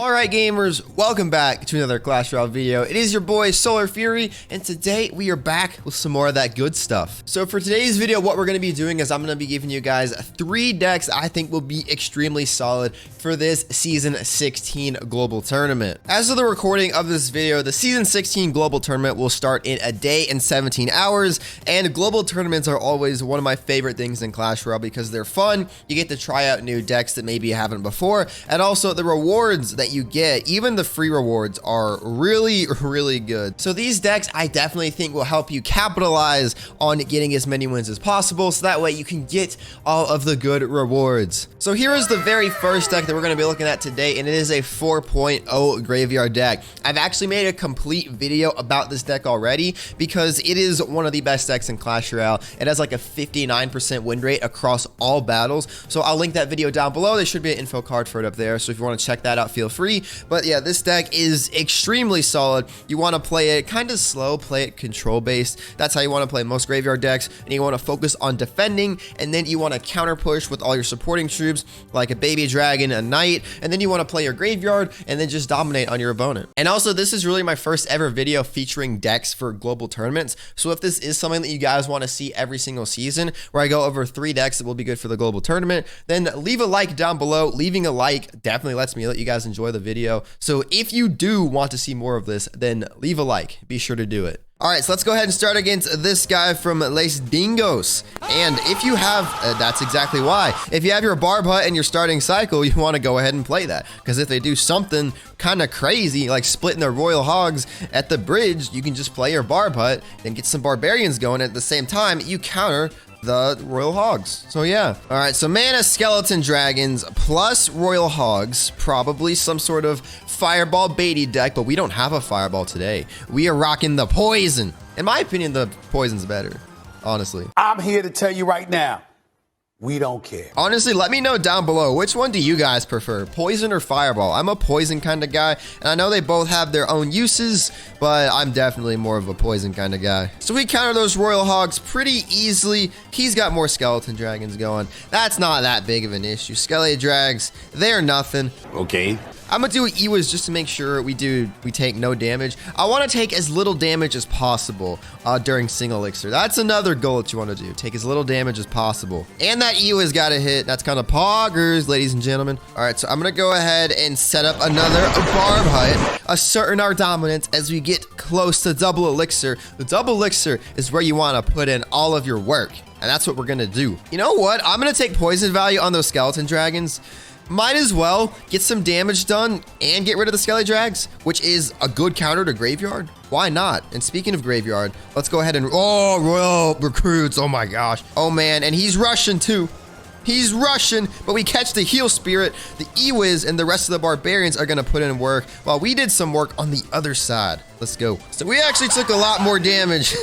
Alright gamers, welcome back to another Clash Royale video. It is your boy Solar Fury, and today we are back with some more of that good stuff. So for today's video, what we're going to be doing is I'm going to be giving you guys 3 decks I think will be extremely solid for this Season 16 Global Tournament. As of the recording of this video, the Season 16 Global Tournament will start in a day and 17 hours, and Global Tournaments are always one of my favorite things in Clash Royale because they're fun. You get to try out new decks that maybe you haven't before, and also the rewards that you get, even the free rewards, are really good. So these decks I definitely think will help you capitalize on getting as many wins as possible, so that way you can get all of the good rewards. So here is the very first deck that we're going to be looking at today, and it is a 4.0 graveyard deck. I've actually made a complete video about this deck already because it is one of the best decks in Clash Royale. It has like a 59% win rate across all battles, so I'll link that video down below. There should be an info card for it up there, so if you want to check that out, feel free. But yeah, this deck is extremely solid. You want to play it kind of slow, play it control based. That's how you want to play most graveyard decks, and you want to focus on defending, and then you want to counter push with all your supporting troops like a baby dragon, a knight, and then you want to play your graveyard and then just dominate on your opponent. And also, this is really my first ever video featuring decks for global tournaments, so if this is something that you guys want to see every single season where I go over 3 decks that will be good for the global tournament, then leave a like down below. Leaving a like definitely lets me let you guys enjoy the video. So if you do want to see more of this, then leave a like. Be sure to do it. All right, so let's go ahead and start against this guy from Les Dingos. And if you have, that's exactly why. If you have your Barb Hut in your starting cycle, you want to go ahead and play that. Because if they do something kind of crazy, like splitting their Royal Hogs at the bridge, you can just play your Barb Hut and get some Barbarians going. At the same time, you counter the Royal Hogs. So yeah. All right, so mana skeleton dragons plus Royal Hogs, probably some sort of fireball baity deck, but we don't have a fireball today. We are rocking the poison. In my opinion, the poison's better, honestly. I'm here to tell you right now, we don't care. Honestly, let me know down below, which one do you guys prefer, poison or fireball? I'm a poison kind of guy, and I know they both have their own uses, but I'm definitely more of a poison kind of guy. So we counter those Royal Hogs pretty easily. He's got more skeleton dragons going. That's not that big of an issue. Skelly Drags, they're nothing. Okay. I'm gonna do Ewas just to make sure we take no damage. I want to take as little damage as possible during single elixir. That's another goal that you want to do. Take as little damage as possible. And that Ewa's got to hit. That's kind of poggers, ladies and gentlemen. All right, so I'm gonna go ahead and set up another Barb Hut, asserting our dominance as we get close to double elixir. The double elixir is where you want to put in all of your work, and that's what we're gonna do. You know what? I'm gonna take poison value on those skeleton dragons. Might as well get some damage done and get rid of the Skelly Drags, which is a good counter to Graveyard. Why not? And speaking of Graveyard, let's go ahead and... Oh, Royal Recruits. Oh my gosh. Oh man, and he's Russian too. He's Russian, but we catch the Heal Spirit. The Ewiz and the rest of the Barbarians are going to put in work while we did some work on the other side. Let's go. So we actually took a lot more damage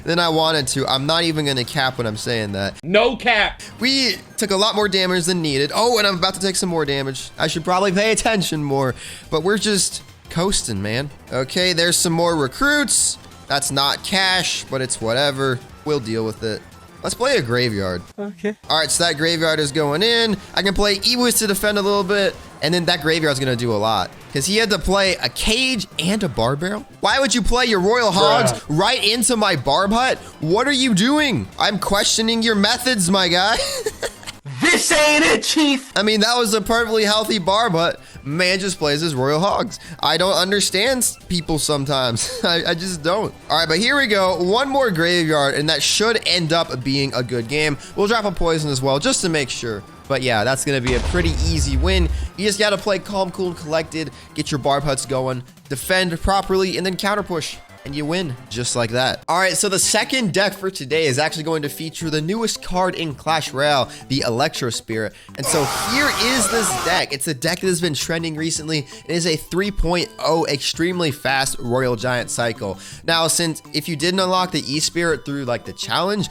than I wanted to. I'm not even going to cap when I'm saying that. No cap. We took a lot more damage than needed. Oh, and I'm about to take some more damage. I should probably pay attention more, but we're just coasting, man. Okay, there's some more recruits. That's not cash, but it's whatever. We'll deal with it. Let's play a graveyard. Okay. All right, so that graveyard is going in. I can play Ewis to defend a little bit, and then that graveyard's gonna do a lot because he had to play a cage and a barb barrel. Why would you play your Royal Hogs right into my Barb Hut? What are you doing? I'm questioning your methods, my guy. This ain't it, Chief. I mean, that was a perfectly healthy Barb Hut. Man just plays his Royal Hogs. I don't understand people sometimes. I just don't. All right, but here we go. One more graveyard, and that should end up being a good game. We'll drop a poison as well, just to make sure. But yeah, that's going to be a pretty easy win. You just got to play calm, cool, and collected, get your Barb Huts going, defend properly, and then counter push. And you win just like that. All right, so the second deck for today is actually going to feature the newest card in Clash Royale, the Electro Spirit. And so here is this deck. It's a deck that has been trending recently. It is a 3.0 extremely fast Royal Giant cycle. Now, since if you didn't unlock the E-Spirit through like the challenge,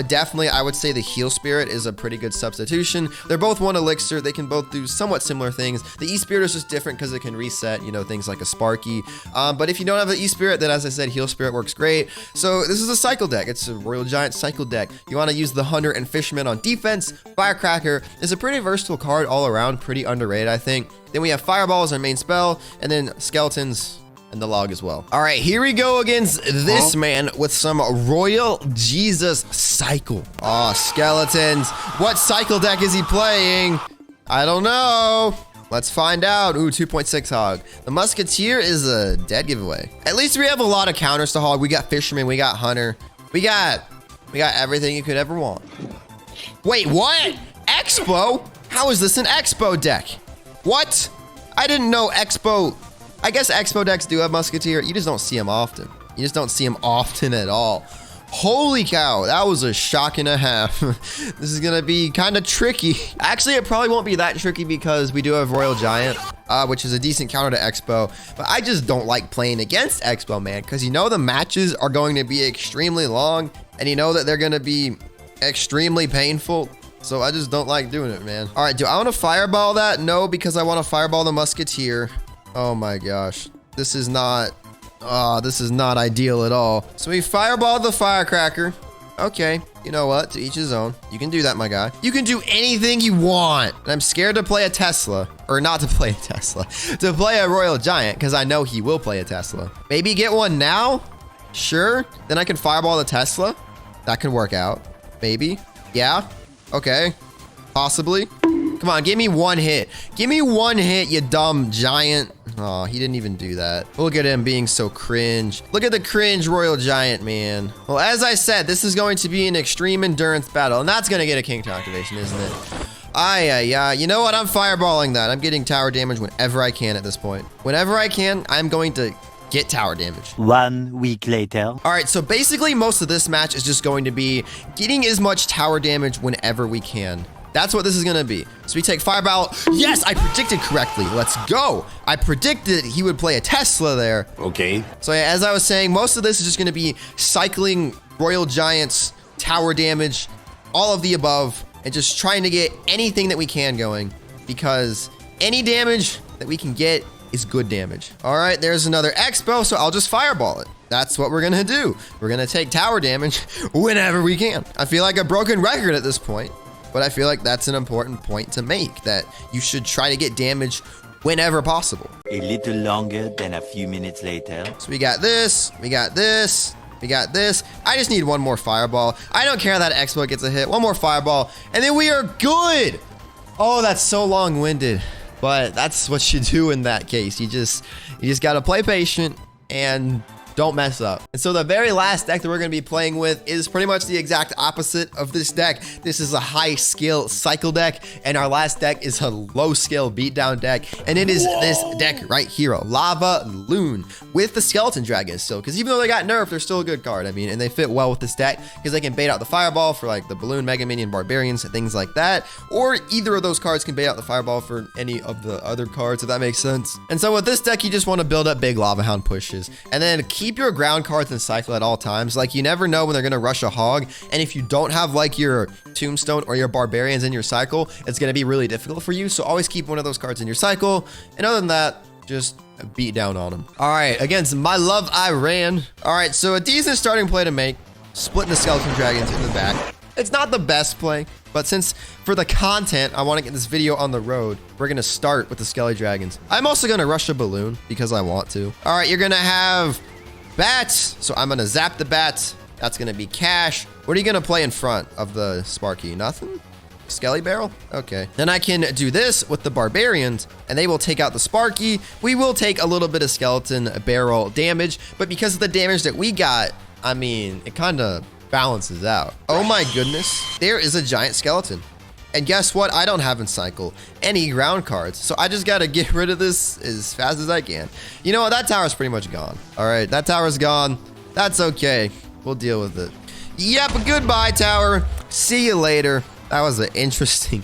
definitely I would say the Heal Spirit is a pretty good substitution. They're both 1 elixir. They can both do somewhat similar things. The E-Spirit is just different because it can reset, you know, things like a Sparky. But if you don't have the E-Spirit, then as I said, Heal Spirit works great. So this is a cycle deck. It's a Royal Giant cycle deck. You want to use the Hunter and Fisherman on defense. Firecracker is a pretty versatile card all around, pretty underrated, I think. Then we have Fireball as our main spell, and then Skeletons and the log as well. All right, here we go against this man with some Royal Jesus cycle. Oh, Skeletons. What cycle deck is he playing? I don't know. Let's find out. Ooh, 2.6 Hog. The Musketeer is a dead giveaway. At least we have a lot of counters to Hog. We got Fisherman, we got Hunter. We got everything you could ever want. Wait, what? Expo? How is this an Expo deck? What? I didn't know Expo. I guess Expo decks do have Musketeer. You just don't see them often. You just don't see them often at all. Holy cow, that was a shock and a half. This is gonna be kind of tricky. Actually, it probably won't be that tricky because we do have Royal Giant, which is a decent counter to Expo. But I just don't like playing against Expo, man, because you know the matches are going to be extremely long, and you know that they're gonna be extremely painful. So I just don't like doing it, man. All right, do I want to fireball that? No, because I want to fireball the Musketeer. Oh my gosh, this is not ideal at all. So we fireball the Firecracker. Okay, you know what? To each his own. You can do that, my guy. You can do anything you want. And I'm scared to play a Tesla, or not to play a Tesla, to play a Royal Giant, because I know he will play a Tesla. Maybe get one now? Sure. Then I can fireball the Tesla. That can work out. Maybe. Yeah. Okay. Possibly. Come on, give me one hit. Give me one hit, you dumb giant. Oh, he didn't even do that. Look at him being so cringe. Look at the cringe Royal Giant, man. Well, as I said, this is going to be an extreme endurance battle, and that's going to get a King Tower activation, isn't it? Yeah. You know what? I'm fireballing that. I'm getting tower damage whenever I can at this point. Whenever I can, I'm going to get tower damage. 1 week later. All right, so basically most of this match is just going to be getting as much tower damage whenever we can. That's what this is gonna be. So we take Fireball. Yes, I predicted correctly. Let's go. I predicted he would play a Tesla there. Okay. So yeah, as I was saying, most of this is just gonna be cycling Royal Giants, tower damage, all of the above, and just trying to get anything that we can going, because any damage that we can get is good damage. All right, there's another Expo, so I'll just Fireball it. That's what we're gonna do. We're gonna take tower damage whenever we can. I feel like a broken record at this point, but I feel like that's an important point to make, that you should try to get damage whenever possible. A little longer than a few minutes later. So we got this, we got this, we got this. I just need one more Fireball. I don't care that Expo gets a hit. One more Fireball, and then we are good. Oh, that's so long-winded, but that's what you do in that case. You just gotta play patient and don't mess up. And so the very last deck that we're going to be playing with is pretty much the exact opposite of this deck. This is a high skill cycle deck, and our last deck is a low skill beatdown deck, and it is this deck right here, Lava Loon, with the Skeleton Dragon still, because even though they got nerfed, they're still a good card. I mean, and they fit well with this deck because they can bait out the Fireball for like the Balloon, Mega Minion, Barbarians, things like that, or either of those cards can bait out the Fireball for any of the other cards, if that makes sense. And so with this deck, you just want to build up big Lava Hound pushes, and then keep your ground cards in cycle at all times. Like, you never know when they're gonna rush a Hog, and if you don't have like your Tombstone or your Barbarians in your cycle, it's gonna be really difficult for you. So always keep one of those cards in your cycle, and other than that, just beat down on them. All right, against my love Iran. All right, so a decent starting play to make, splitting the Skeleton Dragons in the back. It's not the best play, but since for the content, I want to get this video on the road, we're going to start with the Skelly Dragons. I'm also going to rush a Balloon because I want to. All right, you're going to have Bats, so I'm going to zap the Bats. That's going to be Cash. What are you going to play in front of the Sparky? Nothing? Skelly Barrel? Okay. Then I can do this with the Barbarians, and they will take out the Sparky. We will take a little bit of Skeleton Barrel damage, but because of the damage that we got, I mean, it kind of balances out. Oh my goodness. There is a giant skeleton. And guess what? I don't have in cycle any ground cards. So I just got to get rid of this as fast as I can. You know what? That tower's pretty much gone. All right. That tower's gone. That's okay. We'll deal with it. Yep. Goodbye, tower. See you later. That was an interesting.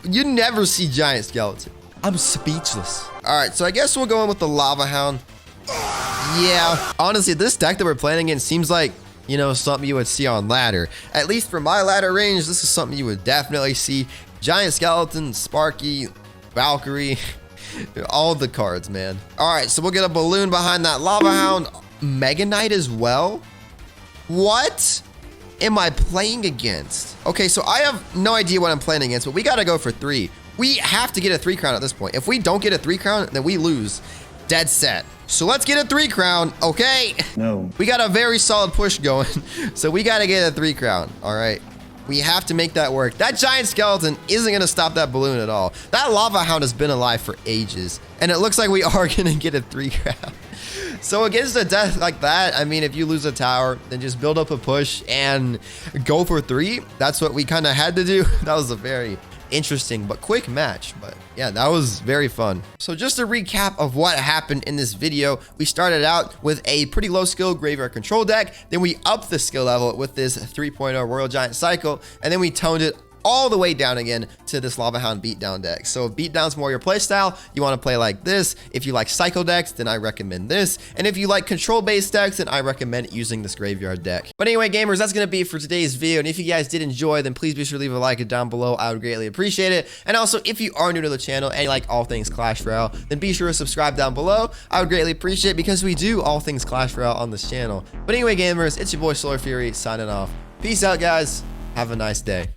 You never see giant skeleton. I'm speechless. All right. So I guess we'll go in with the Lava Hound. Yeah. Honestly, this deck that we're playing against seems like, you know, something you would see on ladder. At least for my ladder range, this is something you would definitely see. Giant skeleton, Sparky, Valkyrie. All the cards, man. All right, so we'll get a balloon behind that lava hound. Mega Knight as well? What am I playing against? Okay, so I have no idea what I'm playing against, but we got to go for 3. We have to get a 3 crown at this point. If we don't get a 3 crown, then we lose. Dead set. So let's get a 3 crown, okay? No. We got a very solid push going, so we got to get a 3 crown. All right. We have to make that work. That giant skeleton isn't going to stop that balloon at all. That lava hound has been alive for ages, and it looks like we are going to get a 3 crown. So against a death like that, I mean, if you lose a tower, then just build up a push and go for 3. That's what we kind of had to do. That was a very interesting but quick match, but yeah, that was very fun. So just a recap of what happened in this video, we started out with a pretty low skill graveyard control deck, then we upped the skill level with this 3.0 Royal Giant Cycle, and then we toned it all the way down again to this Lava Hound beatdown deck. So if beatdown's more your playstyle, you want to play like this. If you like cycle decks, then I recommend this. And if you like control based decks, then I recommend using this graveyard deck. But anyway, gamers, that's going to be it for today's video. And if you guys did enjoy, then please be sure to leave a like down below. I would greatly appreciate it. And also, if you are new to the channel and you like all things Clash Royale, then be sure to subscribe down below. I would greatly appreciate it because we do all things Clash Royale on this channel. But anyway, gamers, it's your boy Solar Fury signing off. Peace out, guys. Have a nice day.